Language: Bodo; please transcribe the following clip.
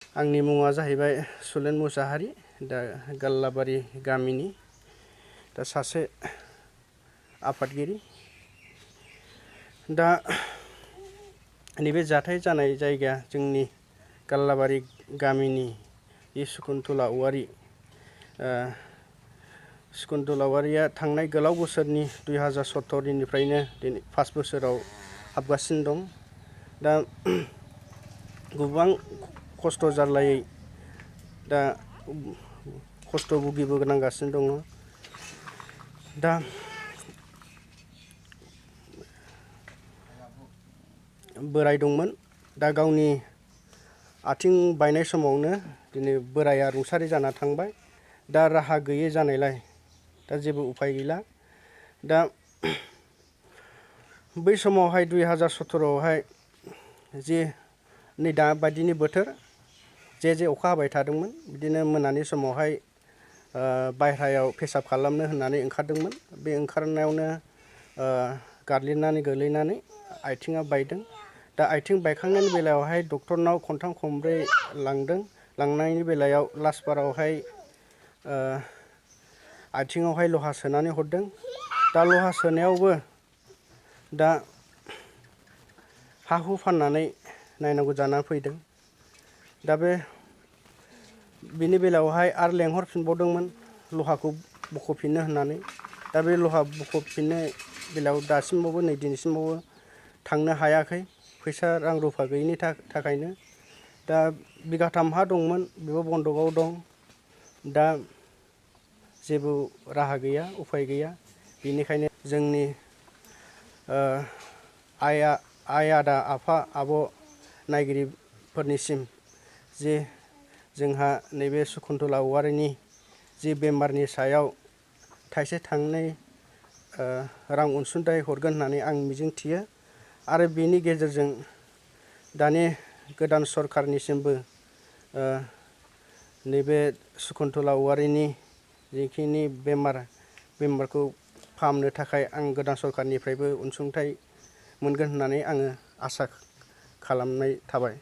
आंनि मुङा जाहैबाय सुलेन मुसाहारि दा गाल्लाबारि गामिनि दा सासे आफादगिरि दा नैबे जाथाय जानाय जायगा जोंनि गाल्लाबारि गामिनि सकुन्तला वारी सकुन्तला वारीया थांनाय गोलाव बोसोरनि 2017 निफ्रायनो दिनै 5 बोसोराव हाबगासिनो दं दा गोबां खस्थ' जारलायै दा खस्थ' भुगिबोनांगासिनो दङ दा बोराय दंमोन दा गावनि आथिं बायनाय समावनो दिनै बोराया रुंसारि जाना थांबाय दा राहा गैयै जानायलाय दा जेबो उपाय गैला दा बै समावहाय 2017 आवहाय जे नै दा बायदिनि बोथोर जे अखा हाबाय थादोंमोन बिदिनो मोनानि समावहाय बायह्रायाव पेसाब खालामनो होननानै ओंखारदोंमोन बे ओंखारनायावनो गादलिननानै गोलैनानै आथिङा बायदों दा आथिं बायखांनायनि बेलायावहाय डक्टरनाव खनथाम खनब्रै लांदों लांनायनि बेलायाव लास्ट बारावहाय आथिङावहाय लहा सोनानै हरदों दा लहा सोनायावबो दा हा हु फाननानै नायनांगौ जानानै फैदों दा बिनि बेलायावहाय आरो लेंहरफिनबावदोंमोन लहाखौ बख'फिननो होननानै दा बे लहा बख'फिननो बेलायाव दासिमावबो नै दिनैसिमावबो थांनो हायाखै फैसा रां रुफा गैयिनि थाखायनो दा बिगाथाम हा दंमोन बेबो बन्दकआव दं दा जेबो राहा गैया उफाय गैया बेनिखायनो जोंनि आइ आदा आफा आब' नायगिरिफोरनिसिम जे जोंहा नैबे सकुन्तला वारीनि जि बेमारनि सायाव थाइसे थाइनै रां अनसुंथाइ हरगोन होननानै आं मिजिंथियो आरो बेनि गेजेरजों दानि गोदान सरखारनिसिमबो नैबे सकुन्तला वारीनि जिखिनि बेमारखौ फाहामनो थाखाय आं गोदान सरखारनिफ्रायबो अनसुंथाइ मोनगोन होननानै आङो आसा खालामनाय थाबाय।